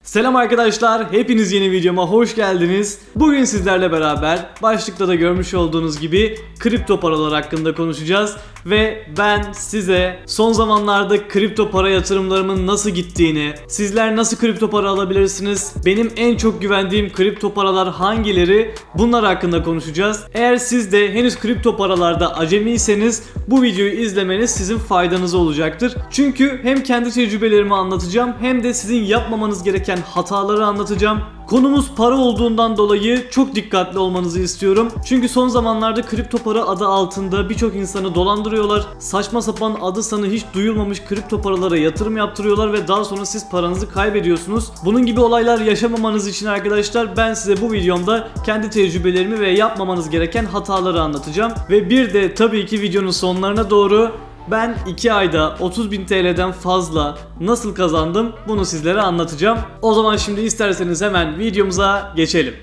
Selam arkadaşlar, hepiniz yeni videoma hoş geldiniz. Bugün sizlerle beraber başlıkta da görmüş olduğunuz gibi kripto paralar hakkında konuşacağız. Ve ben size son zamanlarda kripto para yatırımlarımın nasıl gittiğini, sizler nasıl kripto para alabilirsiniz, benim en çok güvendiğim kripto paralar hangileri, bunlar hakkında konuşacağız. Eğer siz de henüz kripto paralarda acemiyseniz bu videoyu izlemeniz sizin faydanıza olacaktır. Çünkü hem kendi tecrübelerimi anlatacağım hem de sizin yapmamanız gereken hataları anlatacağım. Konumuz para olduğundan dolayı çok dikkatli olmanızı istiyorum. Çünkü son zamanlarda kripto para adı altında birçok insanı dolandırıyorlar. Saçma sapan adı sanı hiç duyulmamış kripto paralara yatırım yaptırıyorlar ve daha sonra siz paranızı kaybediyorsunuz. Bunun gibi olaylar yaşamamanız için arkadaşlar ben size bu videomda kendi tecrübelerimi ve yapmamanız gereken hataları anlatacağım. Ve bir de tabii ki videonun sonlarına doğru ben 2 ayda 30.000 TL'den fazla nasıl kazandım bunu sizlere anlatacağım. O zaman şimdi isterseniz hemen videomuza geçelim.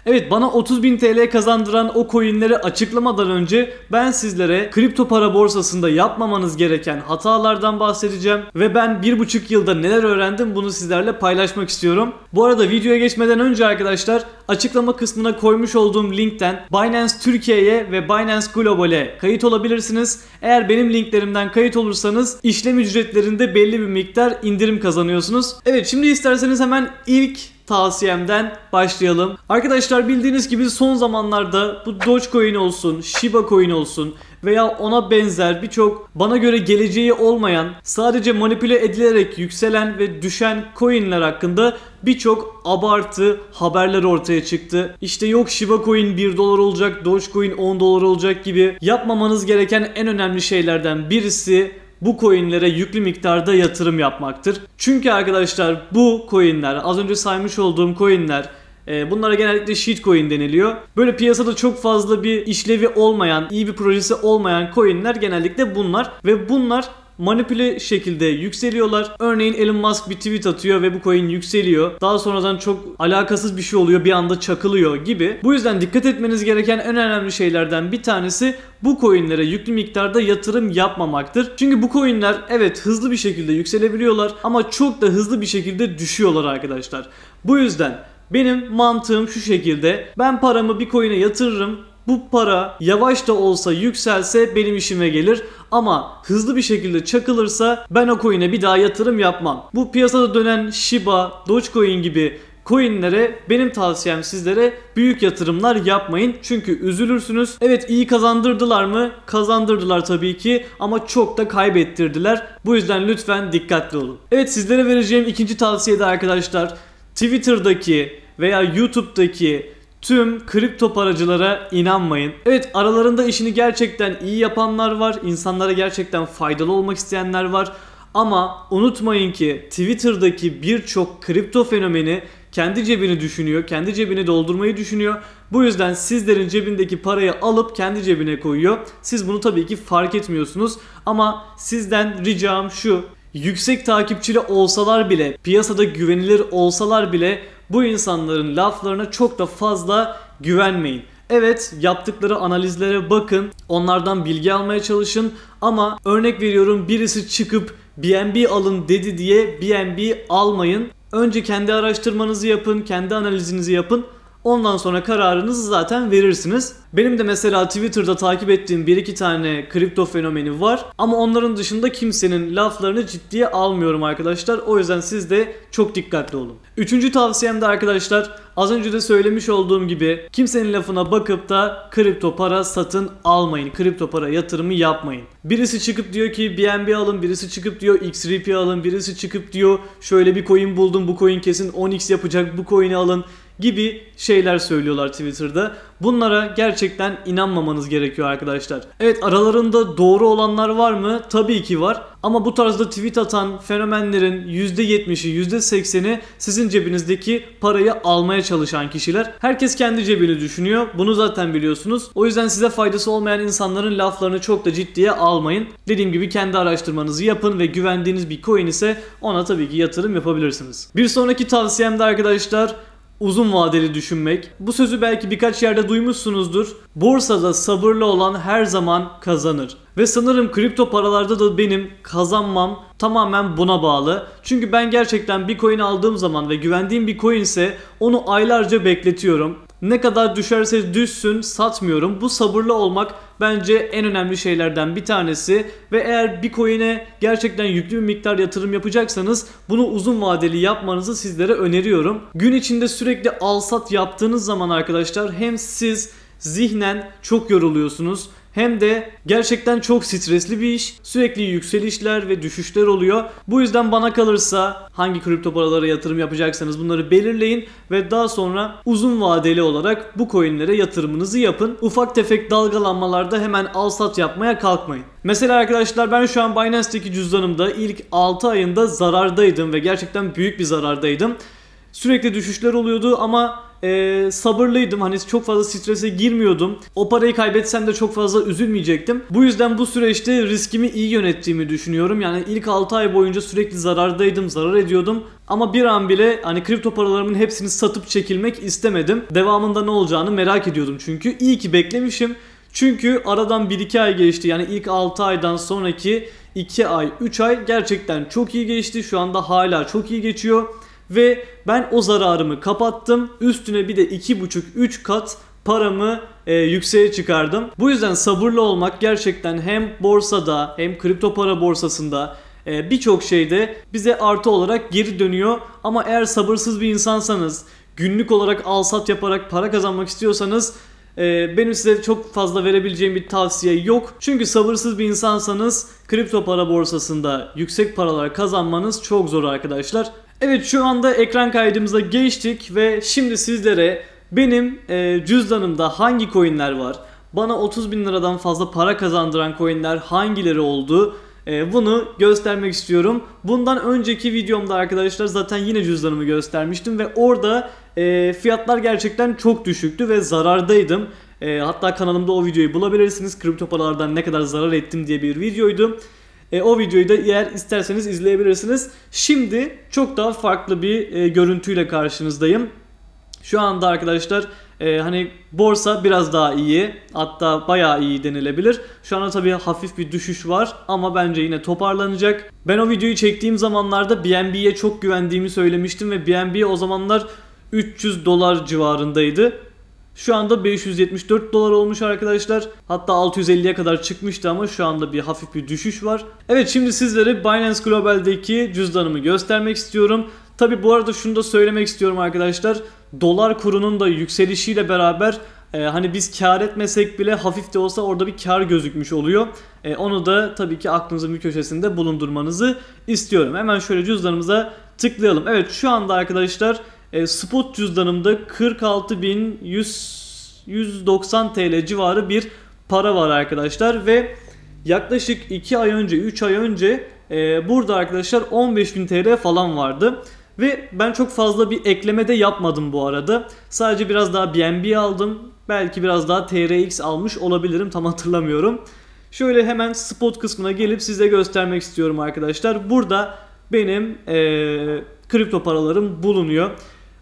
Evet, bana 30.000 TL kazandıran o coinleri açıklamadan önce ben sizlere kripto para borsasında yapmamanız gereken hatalardan bahsedeceğim. Ve ben 1,5 yılda neler öğrendim bunu sizlerle paylaşmak istiyorum. Bu arada videoya geçmeden önce arkadaşlar açıklama kısmına koymuş olduğum linkten Binance Türkiye'ye ve Binance Global'e kayıt olabilirsiniz. Eğer benim linklerimden kayıt olursanız işlem ücretlerinde belli bir miktar indirim kazanıyorsunuz. Evet, şimdi isterseniz hemen ilk tavsiyemden başlayalım. Arkadaşlar bildiğiniz gibi son zamanlarda bu Dogecoin olsun, Shiba Coin olsun veya ona benzer birçok bana göre geleceği olmayan, sadece manipüle edilerek yükselen ve düşen coinler hakkında birçok abartı haberler ortaya çıktı. İşte yok Shiba Coin 1 dolar olacak, Dogecoin 10 dolar olacak gibi. Yapmamanız gereken en önemli şeylerden birisi bu coinlere yüklü miktarda yatırım yapmaktır. Çünkü arkadaşlar bu coinler, az önce saymış olduğum coinler, bunlara genellikle shitcoin deniliyor. Böyle piyasada çok fazla bir işlevi olmayan, iyi bir projesi olmayan coinler genellikle bunlar. Ve bunlar manipüle şekilde yükseliyorlar. Örneğin Elon Musk bir tweet atıyor ve bu coin yükseliyor. Daha sonradan çok alakasız bir şey oluyor, bir anda çakılıyor gibi. Bu yüzden dikkat etmeniz gereken en önemli şeylerden bir tanesi bu coinlere yüklü miktarda yatırım yapmamaktır. Çünkü bu coinler evet hızlı bir şekilde yükselebiliyorlar ama çok da hızlı bir şekilde düşüyorlar arkadaşlar. Bu yüzden benim mantığım şu şekilde: ben paramı bir coin'e yatırırım. Bu para yavaş da olsa yükselse benim işime gelir ama hızlı bir şekilde çakılırsa ben o coin'e bir daha yatırım yapmam. Bu piyasada dönen Shiba, Dogecoin gibi coinlere benim tavsiyem sizlere büyük yatırımlar yapmayın. Çünkü üzülürsünüz. Evet, iyi kazandırdılar mı? Kazandırdılar tabii ki ama çok da kaybettirdiler. Bu yüzden lütfen dikkatli olun. Evet, sizlere vereceğim ikinci tavsiye de arkadaşlar Twitter'daki veya YouTube'daki tüm kripto paracılara inanmayın. Evet, aralarında işini gerçekten iyi yapanlar var. İnsanlara gerçekten faydalı olmak isteyenler var. Ama unutmayın ki Twitter'daki birçok kripto fenomeni kendi cebini düşünüyor. Kendi cebini doldurmayı düşünüyor. Bu yüzden sizlerin cebindeki parayı alıp kendi cebine koyuyor. Siz bunu tabii ki fark etmiyorsunuz. Ama sizden ricam şu: yüksek takipçili olsalar bile, piyasada güvenilir olsalar bile bu insanların laflarına çok da fazla güvenmeyin. Evet, yaptıkları analizlere bakın, onlardan bilgi almaya çalışın ama örnek veriyorum birisi çıkıp BNB alın dedi diye BNB almayın. Önce kendi araştırmanızı yapın, kendi analizinizi yapın. Ondan sonra kararınızı zaten verirsiniz. Benim de mesela Twitter'da takip ettiğim 1-2 tane kripto fenomeni var. Ama onların dışında kimsenin laflarını ciddiye almıyorum arkadaşlar. O yüzden siz de çok dikkatli olun. Üçüncü tavsiyem de arkadaşlar, az önce de söylemiş olduğum gibi kimsenin lafına bakıp da kripto para satın almayın. Kripto para yatırımı yapmayın. Birisi çıkıp diyor ki BNB alın, birisi çıkıp diyor XRP alın, birisi çıkıp diyor şöyle bir coin buldum, bu coin kesin 10x yapacak, bu coin'i alın gibi şeyler söylüyorlar Twitter'da. Bunlara gerçekten inanmamanız gerekiyor arkadaşlar. Evet, aralarında doğru olanlar var mı? Tabii ki var. Ama bu tarzda tweet atan fenomenlerin %70'i, %80'i sizin cebinizdeki parayı almaya çalışan kişiler. Herkes kendi cebini düşünüyor. Bunu zaten biliyorsunuz. O yüzden size faydası olmayan insanların laflarını çok da ciddiye almayın. Dediğim gibi kendi araştırmanızı yapın ve güvendiğiniz bir coin ise ona tabii ki yatırım yapabilirsiniz. Bir sonraki tavsiyem de arkadaşlar uzun vadeli düşünmek. Bu sözü belki birkaç yerde duymuşsunuzdur. Borsada sabırlı olan her zaman kazanır. Ve sanırım kripto paralarda da benim kazanmam tamamen buna bağlı. Çünkü ben gerçekten bir coin aldığım zaman ve güvendiğim bir coin ise onu aylarca bekletiyorum. Ne kadar düşerse düşsün satmıyorum. Bu sabırlı olmak bence en önemli şeylerden bir tanesi. Ve eğer bir coin'e gerçekten yüklü bir miktar yatırım yapacaksanız bunu uzun vadeli yapmanızı sizlere öneriyorum. Gün içinde sürekli al sat yaptığınız zaman arkadaşlar hem siz zihnen çok yoruluyorsunuz hem de gerçekten çok stresli bir iş. Sürekli yükselişler ve düşüşler oluyor. Bu yüzden bana kalırsa hangi kripto paralara yatırım yapacaksanız bunları belirleyin ve daha sonra uzun vadeli olarak bu coinlere yatırımınızı yapın. Ufak tefek dalgalanmalarda hemen al sat yapmaya kalkmayın. Mesela arkadaşlar ben şu an Binance'deki cüzdanımda ilk 6 ayında zarardaydım ve gerçekten büyük bir zarardaydım. Sürekli düşüşler oluyordu ama sabırlıydım. Hani çok fazla strese girmiyordum. O parayı kaybetsem de çok fazla üzülmeyecektim. Bu yüzden bu süreçte riskimi iyi yönettiğimi düşünüyorum. Yani ilk 6 ay boyunca sürekli zarardaydım, zarar ediyordum. Ama bir an bile hani kripto paralarımın hepsini satıp çekilmek istemedim. Devamında ne olacağını merak ediyordum çünkü. İyi ki beklemişim. Çünkü aradan 1-2 ay geçti. Yani ilk 6 aydan sonraki 2 ay, 3 ay gerçekten çok iyi geçti. Şu anda hala çok iyi geçiyor. Ve ben o zararımı kapattım. Üstüne bir de 2,5-3 kat paramı yükseğe çıkardım. Bu yüzden sabırlı olmak gerçekten hem borsada hem kripto para borsasında birçok şeyde bize artı olarak geri dönüyor. Ama eğer sabırsız bir insansanız, günlük olarak al sat yaparak para kazanmak istiyorsanız benim size çok fazla verebileceğim bir tavsiye yok. Çünkü sabırsız bir insansanız kripto para borsasında yüksek paralar kazanmanız çok zor arkadaşlar. Evet, şu anda ekran kaydımıza geçtik ve şimdi sizlere benim cüzdanımda hangi coinler var, bana 30.000 liradan fazla para kazandıran coinler hangileri oldu, bunu göstermek istiyorum. Bundan önceki videomda arkadaşlar zaten yine cüzdanımı göstermiştim ve orada fiyatlar gerçekten çok düşüktü ve zarardaydım. Hatta kanalımda o videoyu bulabilirsiniz. Kripto paralardan ne kadar zarar ettim diye bir videoydu. O videoyu da eğer isterseniz izleyebilirsiniz. Şimdi çok daha farklı bir görüntüyle karşınızdayım. Şu anda arkadaşlar hani borsa biraz daha iyi, hatta bayağı iyi denilebilir. Şu anda tabii hafif bir düşüş var ama bence yine toparlanacak. Ben o videoyu çektiğim zamanlarda BNB'ye çok güvendiğimi söylemiştim ve BNB o zamanlar 300 dolar civarındaydı. Şu anda 574 dolar olmuş arkadaşlar. Hatta 650'ye kadar çıkmıştı ama şu anda bir hafif bir düşüş var. Evet, şimdi sizlere Binance Global'deki cüzdanımı göstermek istiyorum. Tabi bu arada şunu da söylemek istiyorum arkadaşlar. Dolar kurunun da yükselişiyle beraber hani biz kar etmesek bile hafif de olsa orada bir kar gözükmüş oluyor. Onu da tabii ki aklınızın bir köşesinde bulundurmanızı istiyorum. Hemen şöyle cüzdanımıza tıklayalım. Evet, şu anda arkadaşlar spot cüzdanımda 46.190 TL civarı bir para var arkadaşlar ve yaklaşık 2 ay önce 3 ay önce burada arkadaşlar 15.000 TL falan vardı. Ve ben çok fazla bir ekleme de yapmadım bu arada. Sadece biraz daha BNB aldım. Belki biraz daha TRX almış olabilirim, tam hatırlamıyorum. Şöyle hemen spot kısmına gelip size göstermek istiyorum arkadaşlar. Burada benim kripto paralarım bulunuyor.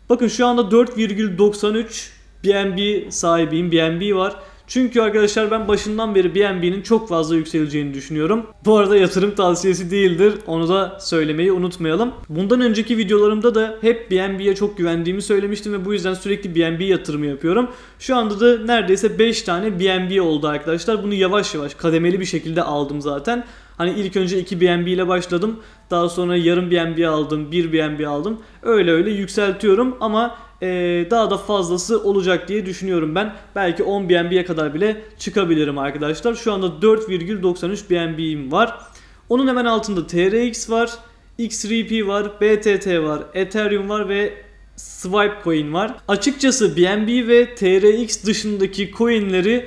Bakın şu anda 4,93 BNB sahibiyim. BNB var. Çünkü arkadaşlar ben başından beri BNB'nin çok fazla yükseleceğini düşünüyorum. Bu arada yatırım tavsiyesi değildir. Onu da söylemeyi unutmayalım. Bundan önceki videolarımda da hep BNB'ye çok güvendiğimi söylemiştim ve bu yüzden sürekli BNB yatırımı yapıyorum. Şu anda da neredeyse 5 tane BNB oldu arkadaşlar. Bunu yavaş yavaş kademeli bir şekilde aldım zaten. Hani ilk önce 2 BNB ile başladım. Daha sonra yarım BNB aldım, 1 BNB aldım. Öyle yükseltiyorum ama daha da fazlası olacak diye düşünüyorum ben. Belki 10 BNB'ye kadar bile çıkabilirim arkadaşlar. Şu anda 4,93 BNB'im var. Onun hemen altında TRX var, XRP var, BTT var, Ethereum var ve Swipecoin var. Açıkçası BNB ve TRX dışındaki coinleri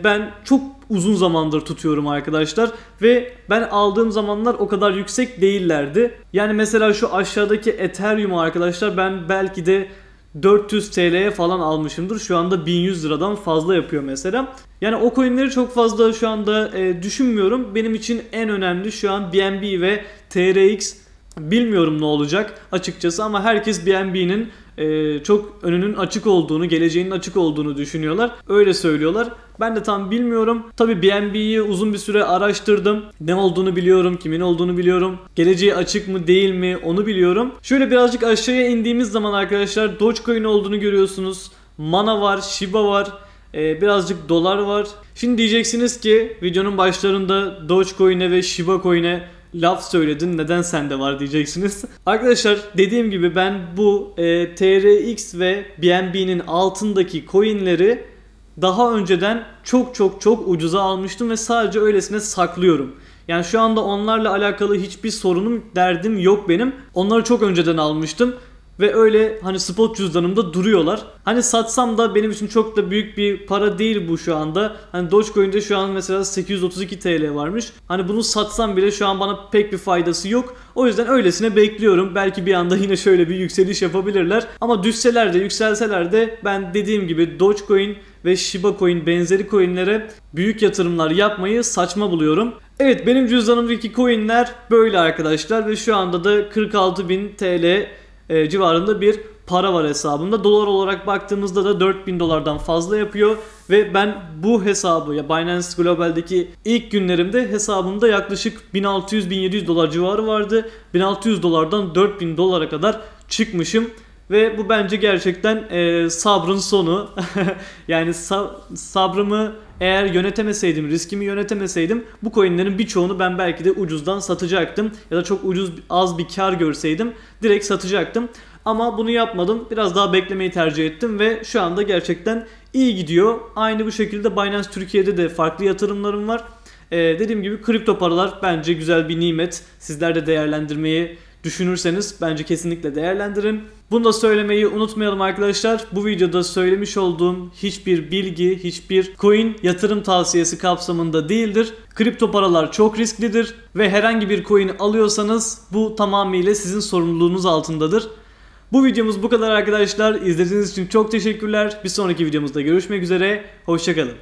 ben çok uzun zamandır tutuyorum arkadaşlar ve ben aldığım zamanlar o kadar yüksek değillerdi. Yani mesela şu aşağıdaki Ethereum'u arkadaşlar ben belki de 400 TL'ye falan almışımdır. Şu anda 1100 liradan fazla yapıyor mesela. Yani o coinleri çok fazla şu anda düşünmüyorum. Benim için en önemli şu an BNB ve TRX. Bilmiyorum ne olacak açıkçası ama herkes BNB'nin çok önünün açık olduğunu, geleceğinin açık olduğunu düşünüyorlar. Öyle söylüyorlar. Ben de tam bilmiyorum. Tabii BNB'yi uzun bir süre araştırdım. Ne olduğunu biliyorum, kimin olduğunu biliyorum. Geleceği açık mı değil mi onu biliyorum. Şöyle birazcık aşağıya indiğimiz zaman arkadaşlar Dogecoin olduğunu görüyorsunuz. Mana var, Shiba var. Birazcık dolar var. Şimdi diyeceksiniz ki videonun başlarında Dogecoin'e ve Shiba Coin'e laf söyledin, neden sende var diyeceksiniz. Arkadaşlar dediğim gibi ben bu TRX ve BNB'nin altındaki coinleri daha önceden çok ucuza almıştım ve sadece öylesine saklıyorum. Yani şu anda onlarla alakalı hiçbir sorunum, derdim yok benim. Onları çok önceden almıştım. Ve öyle hani spot cüzdanımda duruyorlar. Hani satsam da benim için çok da büyük bir para değil bu şu anda. Hani Dogecoin'de şu an mesela 832 TL varmış. Hani bunu satsam bile şu an bana pek bir faydası yok. O yüzden öylesine bekliyorum. Belki bir anda yine şöyle bir yükseliş yapabilirler. Ama düşseler de yükselseler de ben dediğim gibi Dogecoin ve Shiba Coin benzeri coinlere büyük yatırımlar yapmayı saçma buluyorum. Evet, benim cüzdanımdaki coinler böyle arkadaşlar ve şu anda da 46.000 TL civarında bir para var hesabımda. Dolar olarak baktığımızda da 4000 dolardan fazla yapıyor ve ben bu hesabı ya Binance Global'deki ilk günlerimde hesabımda yaklaşık 1600-1700 dolar civarı vardı. 1600 dolardan 4000 dolara kadar çıkmışım. Ve bu bence gerçekten sabrın sonu. Yani sabrımı eğer yönetemeseydim, riskimi yönetemeseydim bu coinlerin birçoğunu ben belki de ucuzdan satacaktım. Ya da çok ucuz, az bir kar görseydim direkt satacaktım. Ama bunu yapmadım. Biraz daha beklemeyi tercih ettim ve şu anda gerçekten iyi gidiyor. Aynı bu şekilde Binance Türkiye'de de farklı yatırımlarım var. Dediğim gibi kripto paralar bence güzel bir nimet. Sizler de değerlendirmeyi düşünürseniz bence kesinlikle değerlendirin. Bunu da söylemeyi unutmayalım arkadaşlar. Bu videoda söylemiş olduğum hiçbir bilgi, hiçbir coin yatırım tavsiyesi kapsamında değildir. Kripto paralar çok risklidir ve herhangi bir coin alıyorsanız bu tamamıyla sizin sorumluluğunuz altındadır. Bu videomuz bu kadar arkadaşlar. İzlediğiniz için çok teşekkürler. Bir sonraki videomuzda görüşmek üzere. Hoşça kalın.